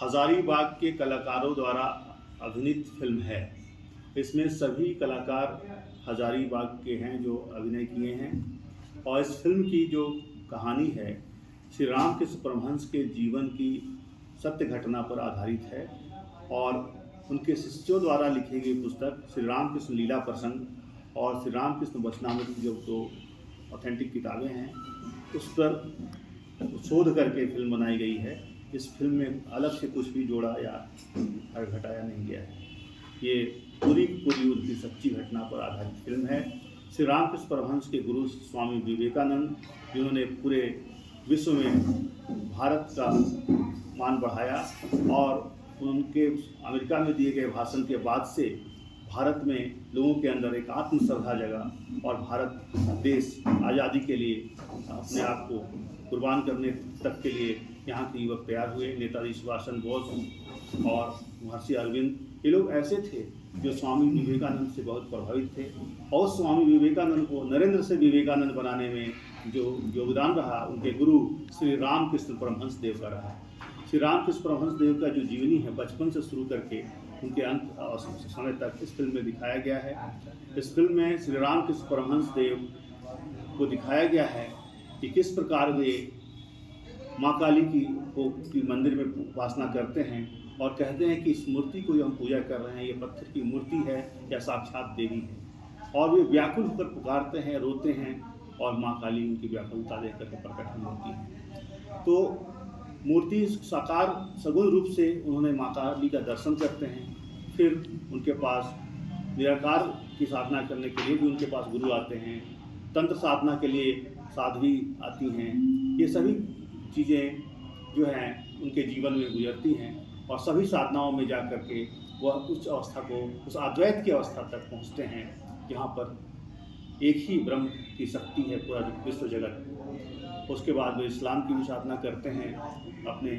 हजारीबाग के कलाकारों द्वारा अभिनीत फिल्म है। इसमें सभी कलाकार हजारीबाग के हैं जो अभिनय किए हैं और इस फिल्म की जो कहानी है श्री रामकृष्ण परमहंस के जीवन की सत्य घटना पर आधारित है और उनके शिष्यों द्वारा लिखी गई पुस्तक श्री रामकृष्ण लीला प्रसंग और श्री रामकृष्ण वचनामृत जो दो ऑथेंटिक किताबें हैं उस पर शोध करके फिल्म बनाई गई है। इस फिल्म में अलग से कुछ भी जोड़ा या घटाया नहीं गया है। ये पूरी उनकी सच्ची घटना पर आधारित फिल्म है। श्री रामकृष्ण परमहंस के गुरु स्वामी विवेकानंद जिन्होंने पूरे विश्व में भारत का मान बढ़ाया और उनके अमेरिका में दिए गए भाषण के बाद से भारत में लोगों के अंदर एक आत्मश्रद्धा जगा और भारत देश आज़ादी के लिए अपने आप को कुर्बान करने तक के लिए यहाँ के युवक तैयार हुए। नेताजी सुभाष चंद्र बोस और महर्षि अरविंद ये लोग ऐसे थे जो स्वामी विवेकानंद से बहुत प्रभावित थे और स्वामी विवेकानंद को नरेंद्र से विवेकानंद बनाने में जो योगदान रहा उनके गुरु श्री रामकृष्ण परमहंस देव का रहा। श्री रामकृष्ण परमहंस देव का जो जीवनी है बचपन से शुरू करके उनके अंत समय तक इस फिल्म में दिखाया गया है। इस फिल्म में श्री रामकृष्ण परमहंस देव को दिखाया गया है कि किस प्रकार वे माँ काली की मंदिर में उपासना करते हैं और कहते हैं कि इस मूर्ति को जो हम पूजा कर रहे हैं ये पत्थर की मूर्ति है या साक्षात देवी है और वे व्याकुल होकर पुकारते हैं, रोते हैं और माँ काली उनकी व्याकुलता देख करके प्रकट होती है। तो मूर्ति साकार सगुण रूप से उन्होंने माँ काली का दर्शन करते हैं। फिर उनके पास निराकार की साधना करने के लिए भी उनके पास गुरु आते हैं, तंत्र साधना के लिए साध्वी आती हैं। ये सभी चीज़ें जो हैं उनके जीवन में गुजरती हैं और सभी साधनाओं में जा कर के वह उच्च अवस्था को उस अद्वैत की अवस्था तक पहुँचते हैं जहाँ पर एक ही ब्रह्म की शक्ति है पूरा विश्व जगत। उसके बाद वे इस्लाम की भी साधना करते हैं, अपने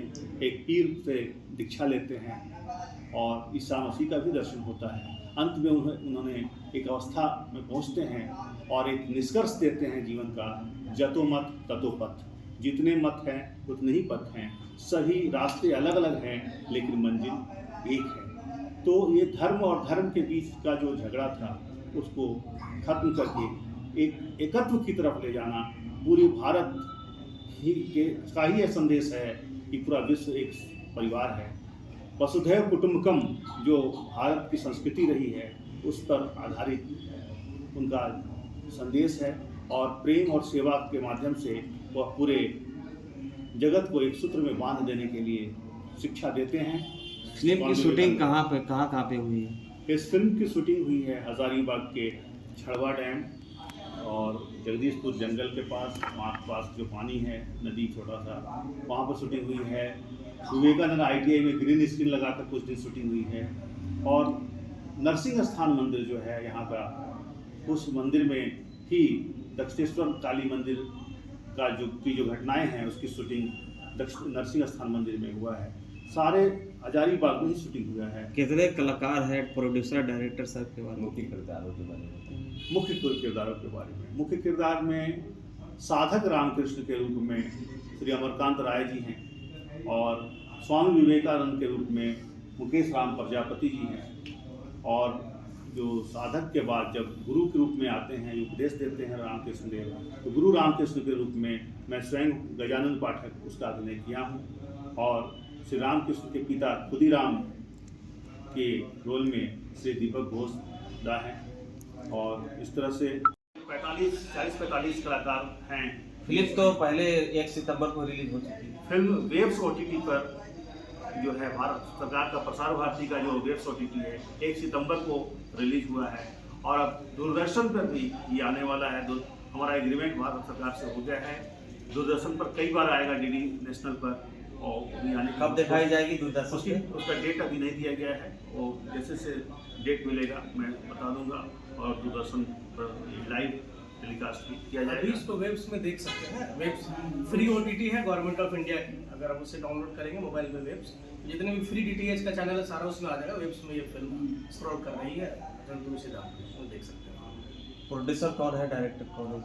एक पीर से दीक्षा लेते हैं और ईसा मसीह का भी दर्शन होता है। अंत में उन्होंने एक अवस्था में पहुंचते हैं और एक निष्कर्ष देते हैं जीवन का, जतो मत ततो पथ। जितने मत हैं उतने ही पथ हैं, सभी रास्ते अलग अलग हैं लेकिन मंजिल एक है। तो ये धर्म और धर्म के बीच का जो झगड़ा था उसको खत्म करके एक एकत्व की तरफ ले जाना, पूरी भारत का ही यह संदेश है कि पूरा विश्व एक परिवार है। वसुधैव कुटुंबकम जो भारत की संस्कृति रही है उस पर आधारित उनका संदेश है और प्रेम और सेवा के माध्यम से वह पूरे जगत को एक सूत्र में बांध देने के लिए शिक्षा देते हैं। फिल्म की शूटिंग कहाँ पे हुई है? इस फिल्म की शूटिंग हुई है हजारीबाग के छड़वा डैम और जगदीशपुर जंगल के पास जो पानी है नदी छोटा सा वहाँ पर शूटिंग हुई है। विवेकानंद ITI में ग्रीन स्क्रीन लगाकर कुछ दिन शूटिंग हुई है और नरसिंह स्थान मंदिर जो है यहाँ का उस मंदिर में ही दक्षिणेश्वर काली मंदिर का जो घटनाएं हैं उसकी शूटिंग नरसिंह स्थान मंदिर में हुआ है। सारे हजारीबाग में ही शूटिंग हुआ है। कितने कलाकार हैं, प्रोड्यूसर डायरेक्टर साहब के बारे में? मुख्य किरदारों के बारे में मुख्य किरदार में साधक रामकृष्ण के रूप में श्री अमरकांत राय जी हैं और स्वामी विवेकानंद के रूप में मुकेश राम प्रजापति जी हैं और जो साधक के बाद जब गुरु के रूप में आते हैं उपदेश देते हैं रामकृष्ण देव, तो गुरु रामकृष्ण के रूप में मैं स्वयं गजानन पाठक उसका अभिनय किया हूँ और श्री रामकृष्ण के पिता खुदीराम के रोल में श्री दीपक घोष दा हैं और इस तरह से 40-45 कलाकार हैं। फिल्म तो पहले 1 सितंबर को रिलीज हो चुकी है। फिल्म वेब्स OTT पर जो है भारत सरकार का प्रसार भारती का जो वेब्स OTT है 1 सितंबर को रिलीज हुआ है और अब दूरदर्शन पर भी ये आने वाला है। हमारा एग्रीमेंट भारत सरकार से हो गया है। दूरदर्शन पर कई बार आएगा DD नेशनल पर और अभी आने कब दिखाई जाएगी दूरदर्शन? उसका डेट अभी नहीं दिया गया है और जैसे से डेट मिलेगा मैं बता दूंगा और दूरदर्शन पर लाइव टेलीकास्ट भी किया जाएगा। अभी इसको वेब्स में देख सकते हैं। वेब्स फ्री OTT है गवर्नमेंट ऑफ इंडिया की। अगर आप उसे डाउनलोड करेंगे मोबाइल में वेब्स, जितने भी फ्री DTH का चैनल है सारा उसमें आ जाएगा। वेब्स में ये फिल्म स्क्रॉल कर रही है, जल्दी उसे देख सकते हैं। प्रोड्यूसर कौन है, डायरेक्टर कौन है?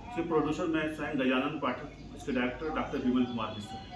इसके प्रोड्यूसर मैं स्वयं गजानन पाठक, इसके डायरेक्टर डॉक्टर विमल कुमार मिश्र।